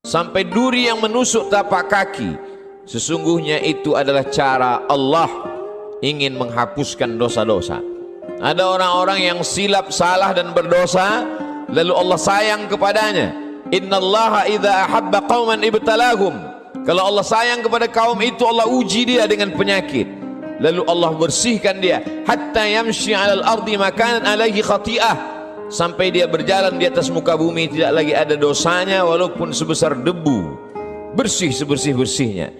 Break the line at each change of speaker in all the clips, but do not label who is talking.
sampai duri yang menusuk tapak kaki, sesungguhnya itu adalah cara Allah ingin menghapuskan dosa-dosa. Ada orang-orang yang silap, salah dan berdosa, lalu Allah sayang kepadanya. Innallaha idza ahabba qauman ibtalahum. Kalau Allah sayang kepada kaum itu, Allah uji dia dengan penyakit, lalu Allah bersihkan dia hatta yamshi 'alal ardi makanan alaihi khati'ah, sampai dia berjalan di atas muka bumi tidak lagi ada dosanya walaupun sebesar debu, bersih sebersih-bersihnya.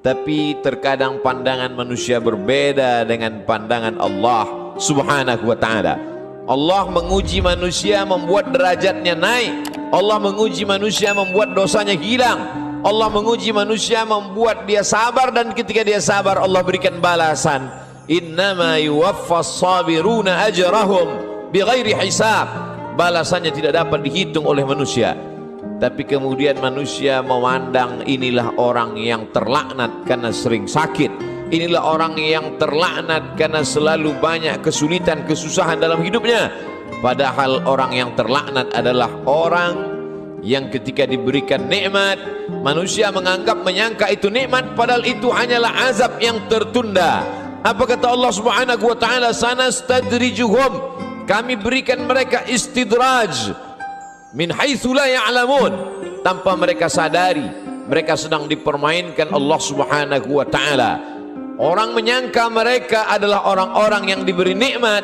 Tapi terkadang pandangan manusia berbeda dengan pandangan Allah Subhanahu wa ta'ala. Allah menguji manusia membuat derajatnya naik. Allah menguji manusia membuat dosanya hilang. Allah menguji manusia membuat dia sabar, dan ketika dia sabar Allah berikan balasan. Innama yuwaffas sabiruna ajrahum bighairi hisab. Balasannya tidak dapat dihitung oleh manusia. Tapi kemudian manusia memandang inilah orang yang terlaknat karena sering sakit, inilah orang yang terlaknat karena selalu banyak kesulitan, kesusahan dalam hidupnya. Padahal orang yang terlaknat adalah orang yang ketika diberikan nikmat, manusia menganggap, menyangka itu nikmat, padahal itu hanyalah azab yang tertunda. Apa kata Allah Subhanahu wa ta'ala? Sanastadrijuhum, kami berikan mereka istidraj min haitsu la ya'lamun, tanpa mereka sadari mereka sedang dipermainkan Allah Subhanahu wa ta'ala. Orang menyangka mereka adalah orang-orang yang diberi nikmat,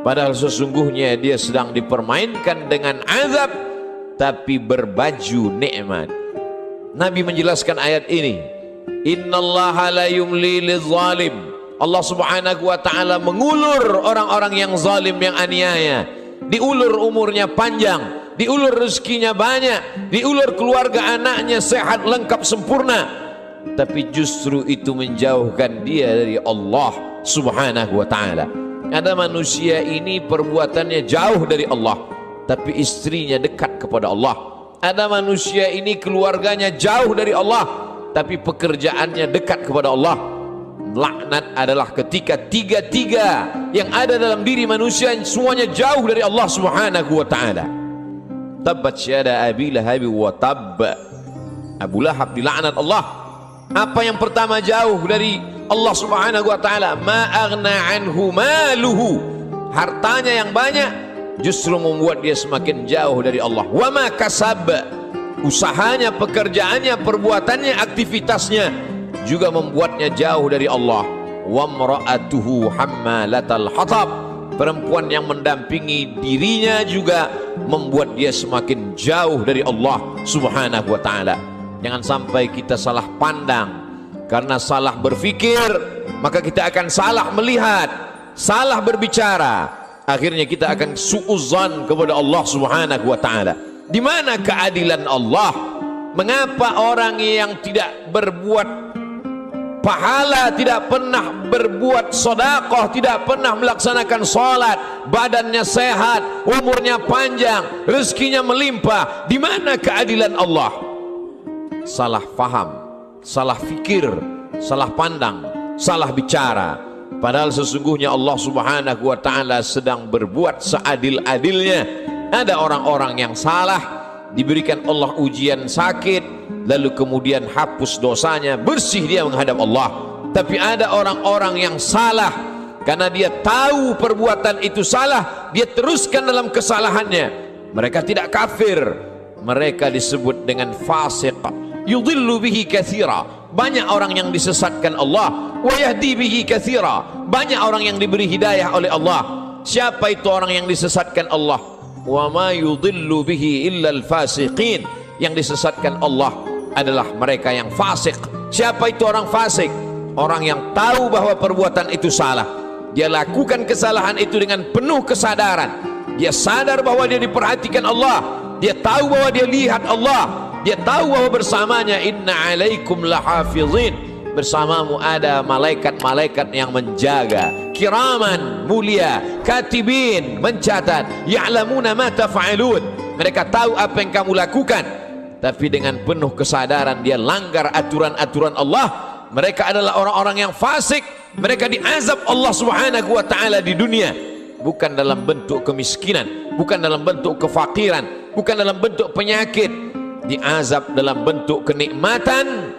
padahal sesungguhnya dia sedang dipermainkan dengan azab tapi berbaju nikmat. Nabi menjelaskan ayat ini, innallaha la yumli lizalim. Allah Subhanahu wa ta'ala mengulur orang-orang yang zalim, yang aniaya. Diulur umurnya panjang, diulur rezekinya banyak, diulur keluarga anaknya sehat, lengkap, sempurna, tapi justru itu menjauhkan dia dari Allah Subhanahu wa ta'ala. Ada manusia ini perbuatannya jauh dari Allah, tapi istrinya dekat kepada Allah. Ada manusia ini keluarganya jauh dari Allah, tapi pekerjaannya dekat kepada Allah. Laknat adalah ketika tiga-tiga yang ada dalam diri manusia semuanya jauh dari Allah Subhanahu wa ta'ala. Tabbat syada Abi Lahab wa tabb. Abu Lahab dilaknat Allah. Apa yang pertama jauh dari Allah Subhanahu wa ta'ala? Ma aghna anhu maluhu. Hartanya yang banyak justru membuat dia semakin jauh dari Allah. Wa ma kasab. Usahanya, pekerjaannya, perbuatannya, aktivitasnya juga membuatnya jauh dari Allah. Wa mra'atuhu hammalatal hatab. Perempuan yang mendampingi dirinya juga membuat dia semakin jauh dari Allah Subhanahu wa ta'ala. Jangan sampai kita salah pandang. Karena salah berfikir, maka kita akan salah melihat, salah berbicara. Akhirnya kita akan su'uzan kepada Allah Subhanahu wa ta'ala. Di mana keadilan Allah? Mengapa orang yang tidak berbuat pahala, tidak pernah berbuat sedekah, tidak pernah melaksanakan salat, badannya sehat, umurnya panjang, rezekinya melimpah? Di mana keadilan Allah? Salah faham, salah fikir, salah pandang, salah bicara. Padahal sesungguhnya Allah Subhanahu wa ta'ala sedang berbuat seadil-adilnya. Ada orang-orang yang salah, diberikan Allah ujian sakit, lalu kemudian hapus dosanya, bersih dia menghadap Allah. Tapi ada orang-orang yang salah, karena dia tahu perbuatan itu salah, dia teruskan dalam kesalahannya. Mereka tidak kafir, mereka disebut dengan fasik. Yudhillu bihi katsira. Banyak orang yang disesatkan Allah. Wa yahdi bihi katsira. Banyak orang yang diberi hidayah oleh Allah. Siapa itu orang yang disesatkan Allah? Wa ma yudhillu bihi illa al-fasiqin. Yang disesatkan Allah adalah mereka yang fasik. Siapa itu orang fasik? Orang yang tahu bahwa perbuatan itu salah, dia lakukan kesalahan itu dengan penuh kesadaran. Dia sadar bahwa dia diperhatikan Allah, dia tahu bahwa dia lihat Allah, dia tahu bahwa bersamanya inna alaikum lahafizin, bersamamu ada malaikat-malaikat yang menjaga, kiraman, mulia, katibin, mencatat, ya'lamuna ma taf'alun, mereka tahu apa yang kamu lakukan. Tapi dengan penuh kesadaran dia langgar aturan-aturan Allah. Mereka adalah orang-orang yang fasik. Mereka diazab Allah Subhanahu wa ta'ala di dunia, bukan dalam bentuk kemiskinan, bukan dalam bentuk kefakiran, bukan dalam bentuk penyakit, diazab dalam bentuk kenikmatan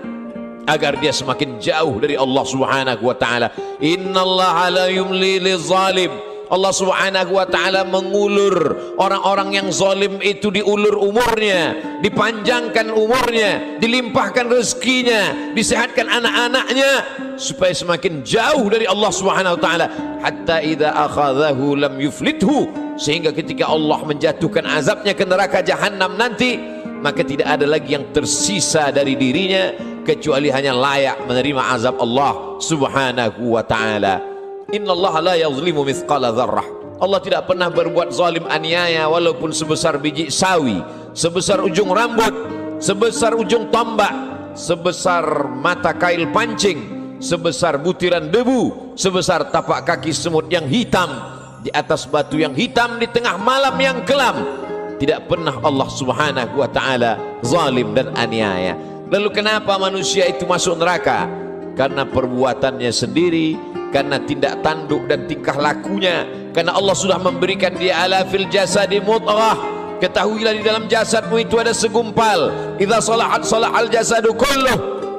agar dia semakin jauh dari Allah Subhanahu wa taala. Innallaha la yumli lizalim. Allah Subhanahu wa taala mengulur orang-orang yang zalim itu, diulur umurnya, dipanjangkan umurnya, dilimpahkan rezekinya, disehatkan anak-anaknya supaya semakin jauh dari Allah Subhanahu wa taala. Hatta idza akhadhahu lam yuflithu, sehingga ketika Allah menjatuhkan azabnya ke neraka jahanam nanti, maka tidak ada lagi yang tersisa dari dirinya kecuali hanya layak menerima azab Allah Subhanahu wa taala. Innallaha la yazlimu mithqala dzarrah. Allah tidak pernah berbuat zalim aniaya walaupun sebesar biji sawi, sebesar ujung rambut, sebesar ujung tombak, sebesar mata kail pancing, sebesar butiran debu, sebesar tapak kaki semut yang hitam di atas batu yang hitam di tengah malam yang kelam. Tidak pernah Allah Subhanahu wa taala zalim dan aniaya. Lalu kenapa manusia itu masuk neraka? Karena perbuatannya sendiri, karena tindak tanduk dan tingkah lakunya. Karena Allah sudah memberikan dia ala fil jasadi mudghah. Ketahuilah di dalam jasadmu itu ada segumpal. Idza salahat salahal jasadu kulluh.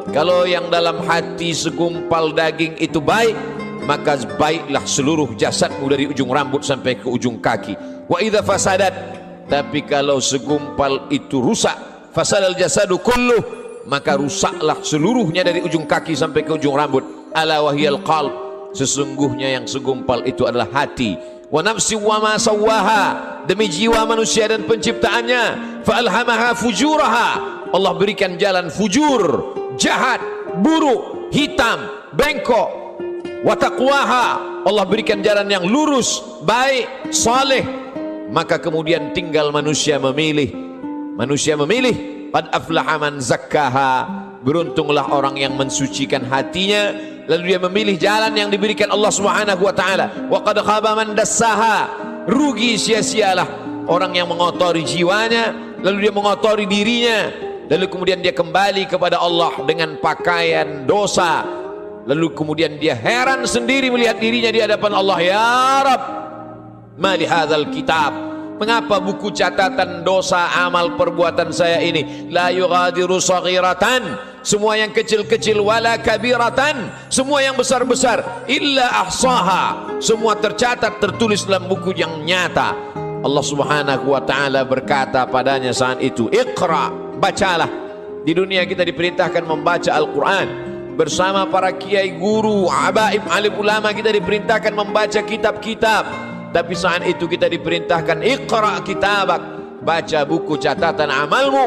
Kalau yang dalam hati segumpal daging itu baik, maka baiklah seluruh jasadmu dari ujung rambut sampai ke ujung kaki. Wa idza fasadat, tapi kalau segumpal itu rusak, fasadal jasadu kulluh, maka rusaklah seluruhnya dari ujung kaki sampai ke ujung rambut. Ala wahyal qalb, sesungguhnya yang segumpal itu adalah hati. Wa nafsi wa ma sawwaha, demi jiwa manusia dan penciptaannya. Fa alhamaha fujuraha, Allah berikan jalan fujur, jahat, buruk, hitam, bengkok. Wa taqwaha, Allah berikan jalan yang lurus, baik, saleh. Maka kemudian tinggal manusia memilih. Manusia memilih. Qad aflaha man zakkaha, beruntunglah orang yang mensucikan hatinya, lalu dia memilih jalan yang diberikan Allah Subhanahu wa taala. Wa qad khaba man dassaha, rugi sia-sialah orang yang mengotori jiwanya, lalu dia mengotori dirinya, lalu kemudian dia kembali kepada Allah dengan pakaian dosa, lalu kemudian dia heran sendiri melihat dirinya di hadapan Allah. Ya Rabb, ma li hadzal kitab, mengapa buku catatan dosa amal perbuatan saya ini la yughadiru saghiratan, semua yang kecil-kecil, wala kabiratan, semua yang besar-besar, illa ahsaha, semua tercatat tertulis dalam buku yang nyata. Allah Subhanahu wa taala berkata padanya saat itu, Iqra, bacalah. Di dunia kita diperintahkan membaca Al-Quran bersama para kiai, guru, abaib, alim ulama. Kita diperintahkan membaca kitab-kitab. Tapi saat itu kita diperintahkan Iqra kitabak, baca buku catatan amalmu.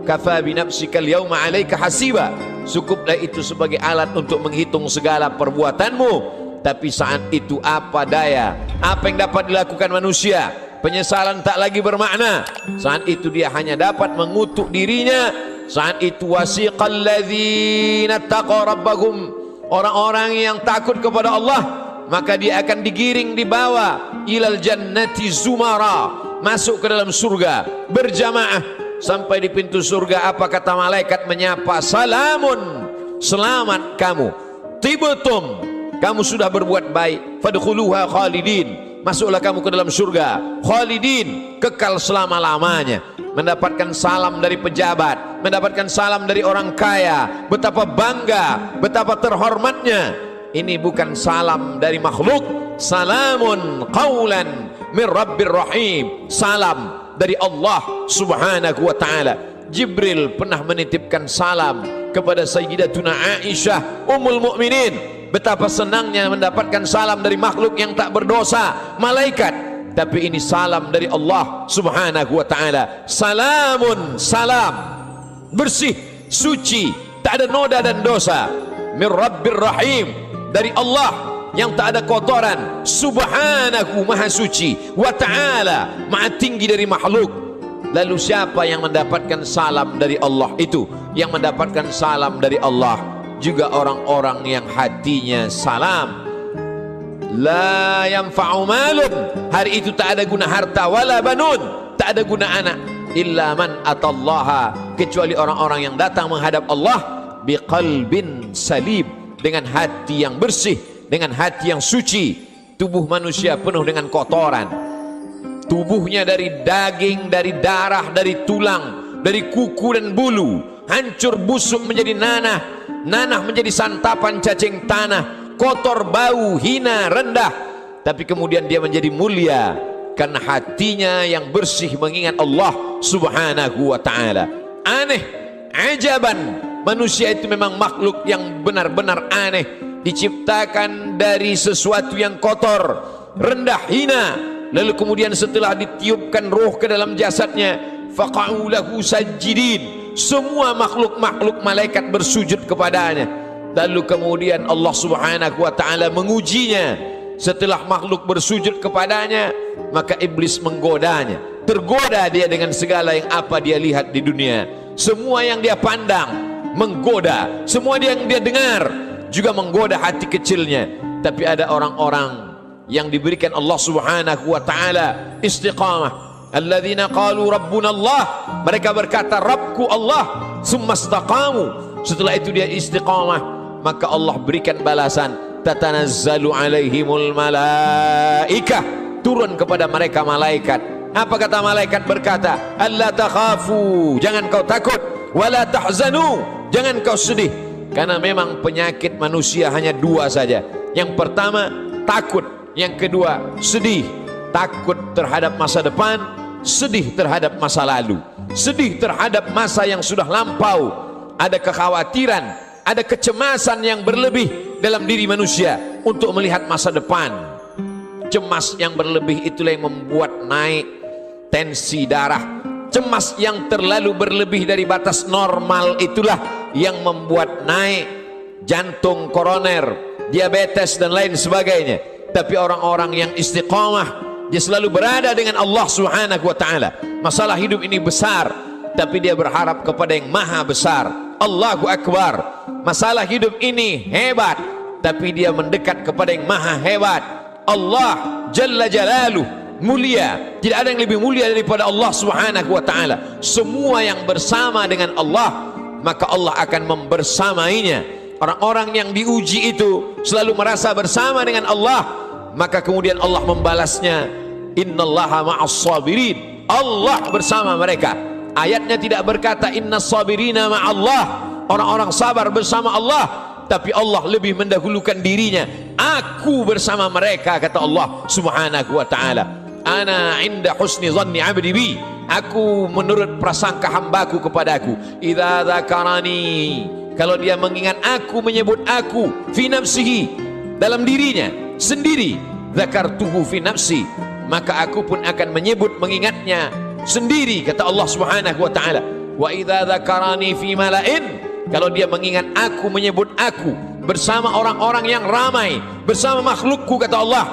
Kafa bi nafsika al-yawma 'alaika hasiba, cukuplah itu sebagai alat untuk menghitung segala perbuatanmu. Tapi saat itu apa daya, apa yang dapat dilakukan manusia? Penyesalan tak lagi bermakna. Saat itu dia hanya dapat mengutuk dirinya. Saat itu wasiqal ladzina taqaw rabbahum, orang-orang yang takut kepada Allah, maka dia akan digiring, dibawa ilal jannati zumara, masuk ke dalam surga berjamaah. Sampai di pintu surga, apa kata malaikat menyapa? Salamun, selamat kamu, tibtum, kamu sudah berbuat baik, fadkhuluha khalidin, masuklah kamu ke dalam surga khalidin, kekal selama-lamanya. Mendapatkan salam dari pejabat, mendapatkan salam dari orang kaya, betapa bangga, betapa terhormatnya. Ini bukan salam dari makhluk. Salamun qawlan min rabbir rahim, salam dari Allah Subhanahu wa ta'ala. Jibril pernah menitipkan salam kepada Sayyidatuna Aisyah Ummul Mukminin. Betapa senangnya mendapatkan salam dari makhluk yang tak berdosa, malaikat. Tapi ini salam dari Allah Subhanahu wa ta'ala. Salamun, salam, bersih, suci, tak ada noda dan dosa. Min rabbir rahim, dari Allah yang tak ada kotoran, subhanahu, maha suci, wa ta'ala, maha tinggi dari makhluk. Lalu siapa yang mendapatkan salam dari Allah itu? Yang mendapatkan salam dari Allah juga orang-orang yang hatinya salam. La yanfa'u malun, hari itu tak ada guna harta, wala banun, tak ada guna anak, illa man atallaha, kecuali orang-orang yang datang menghadap Allah biqalbin salim, dengan hati yang bersih, dengan hati yang suci. Tubuh manusia penuh dengan kotoran. Tubuhnya dari daging, dari darah, dari tulang, dari kuku dan bulu, hancur busuk menjadi nanah, nanah menjadi santapan cacing tanah, kotor, bau, hina, rendah. Tapi kemudian dia menjadi mulia karena hatinya yang bersih mengingat Allah subhanahu wa ta'ala. Aneh, ajaban, manusia itu memang makhluk yang benar-benar aneh, diciptakan dari sesuatu yang kotor, rendah, hina. Lalu kemudian setelah ditiupkan roh ke dalam jasadnya, faqa'u lahu sajidin, semua makhluk-makhluk malaikat bersujud kepadanya. Lalu kemudian Allah subhanahu wa ta'ala mengujinya. Setelah makhluk bersujud kepadanya, maka iblis menggodanya. Tergoda dia dengan segala yang apa dia lihat di dunia. Semua yang dia pandang menggoda, semua yang dia dengar juga menggoda hati kecilnya. Tapi ada orang-orang yang diberikan Allah subhanahu wa ta'ala istiqamah. Alladzina qalu rabbuna Allah, mereka berkata Rabbku Allah, summa istaqamu, setelah itu dia istiqamah, maka Allah berikan balasan. Tatanazzalu alaihimul malaikah, turun kepada mereka malaikat. Apa kata malaikat? Berkata, alla takhafu, jangan kau takut, wala tahzanu, jangan kau sedih. Karena memang penyakit manusia hanya dua saja. Yang pertama takut, yang kedua sedih. Takut terhadap masa depan, sedih terhadap masa lalu, sedih terhadap masa yang sudah lampau. Ada kekhawatiran, ada kecemasan yang berlebih dalam diri manusia untuk melihat masa depan. Cemas yang berlebih itulah yang membuat naik tensi darah. Cemas yang terlalu berlebih dari batas normal itulah yang membuat naik jantung koroner, diabetes dan lain sebagainya. Tapi orang-orang yang istiqamah, dia selalu berada dengan Allah subhanahu wa ta'ala. Masalah hidup ini besar, tapi dia berharap kepada yang maha besar. Allahu Akbar. Masalah hidup ini hebat, tapi dia mendekat kepada yang maha hebat. Allah Jalla Jalaluh, mulia. Tidak ada yang lebih mulia daripada Allah subhanahu wa ta'ala. Semua yang bersama dengan Allah, maka Allah akan membersamainya. Orang-orang yang diuji itu selalu merasa bersama dengan Allah, maka kemudian Allah membalasnya, innallaha ma'as sabirin, Allah bersama mereka. Ayatnya tidak berkata innas sabirina ma'allah, orang-orang sabar bersama Allah, tapi Allah lebih mendahulukan dirinya. Aku bersama mereka, kata Allah subhanahu wa ta'ala. Ana inda husni dhanni abdi bi, aku menurut prasangka hambaku kepadaku. Idza dzakarani, kalau dia mengingat aku, menyebut aku, fi nafsihi, dalam dirinya sendiri, dzakartuhu fi nafsi, maka aku pun akan menyebut, mengingatnya sendiri, kata Allah subhanahu wa ta'ala. Wa idza dzakarani fi mala'in, kalau dia mengingat aku, menyebut aku bersama orang-orang yang ramai, bersama makhlukku, kata Allah,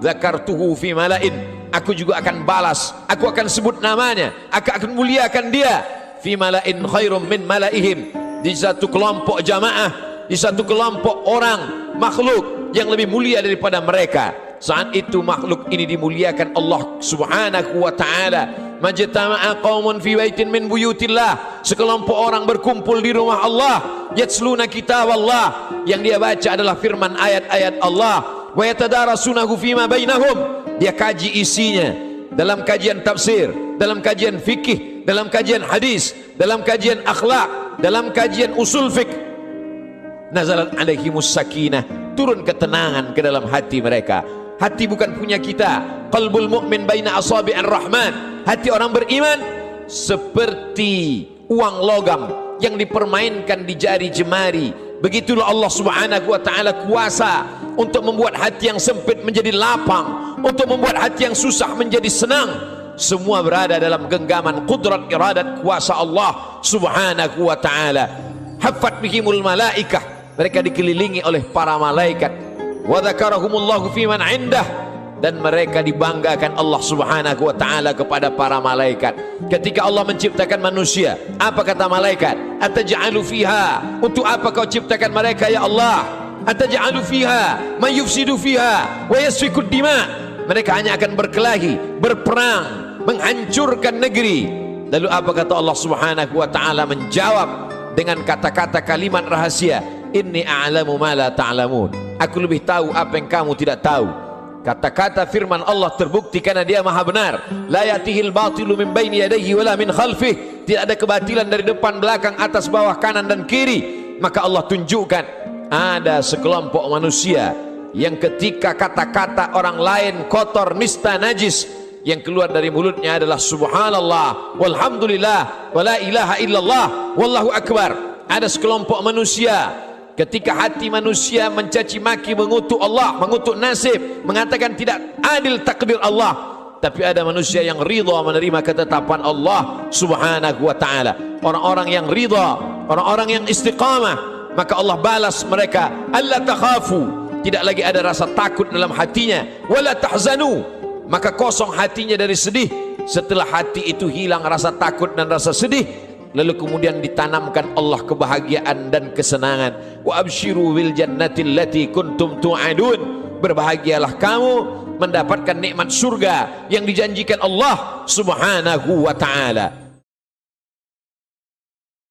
dzakartuhu fi mala'in, aku juga akan balas, aku akan sebut namanya, aku akan muliakan dia. Fi mala'in khairum min mala'ihim, di satu kelompok jamaah, di satu kelompok orang makhluk yang lebih mulia daripada mereka. Saat itu makhluk ini dimuliakan Allah subhanahu wa ta'ala. Majtama'a qaumun fi baitin min buyutillah, sekelompok orang berkumpul di rumah Allah, yatsluna kitab Allah, yang dia baca adalah firman ayat-ayat Allah, wa yatadarasunahu fima bainahum, dia kaji isinya dalam kajian tafsir, dalam kajian fikih, dalam kajian hadis, dalam kajian akhlak, dalam kajian usul fiqh. Nazalat alaihimus sakinah, turun ketenangan ke dalam hati mereka. Hati bukan punya kita. Qalbul mu'min baina asabi'ir rahman, hati orang beriman seperti uang logam yang dipermainkan di jari jemari. Begitulah Allah subhanahu wa ta'ala kuasa untuk membuat hati yang sempit menjadi lapang, untuk membuat hati yang susah menjadi senang. Semua berada dalam genggaman kudrat iradat kuasa Allah subhanahu wa ta'ala. Haffat bihimul malaikah, mereka dikelilingi oleh para malaikat. Wa dzakarahumullahu fi man indah, dan mereka dibanggakan Allah subhanahu wa ta'ala kepada para malaikat. Ketika Allah menciptakan manusia, apa kata malaikat? Ataj'alu fiha, untuk apa kau ciptakan mereka ya Allah? Ataj'alu fiha man yufsidu fiha wa yasfiku dima, mereka hanya akan berkelahi, berperang, menghancurkan negeri. Lalu apa kata Allah subhanahu wa ta'ala? Menjawab dengan kata-kata kalimat rahasia, inni a'lamu ma la ta'lamun, aku lebih tahu apa yang kamu tidak tahu. Kata-kata firman Allah terbukti karena dia maha benar. La ya'tihil batilu min baini yadayhi wala min khalfih, tidak ada kebatilan dari depan, belakang, atas, bawah, kanan dan kiri. Maka Allah tunjukkan ada sekelompok manusia yang ketika kata-kata orang lain kotor, nista, najis, yang keluar dari mulutnya adalah subhanallah, walhamdulillah, wala ilaha illallah, wallahu akbar. Ada sekelompok manusia ketika hati manusia mencaci maki, mengutuk Allah, mengutuk nasib, mengatakan tidak adil takdir Allah, tapi ada manusia yang ridha menerima ketetapan Allah subhanahu wa ta'ala. Orang-orang yang ridha, orang-orang yang istiqamah, maka Allah balas mereka, alla takhafu, tidak lagi ada rasa takut dalam hatinya, wala tahzanu, maka kosong hatinya dari sedih. Setelah hati itu hilang rasa takut dan rasa sedih, lalu kemudian ditanamkan Allah kebahagiaan dan kesenangan. Wa abshiru bil jannati allati kuntum tu'adun, berbahagialah kamu mendapatkan nikmat surga yang dijanjikan Allah subhanahu wa ta'ala.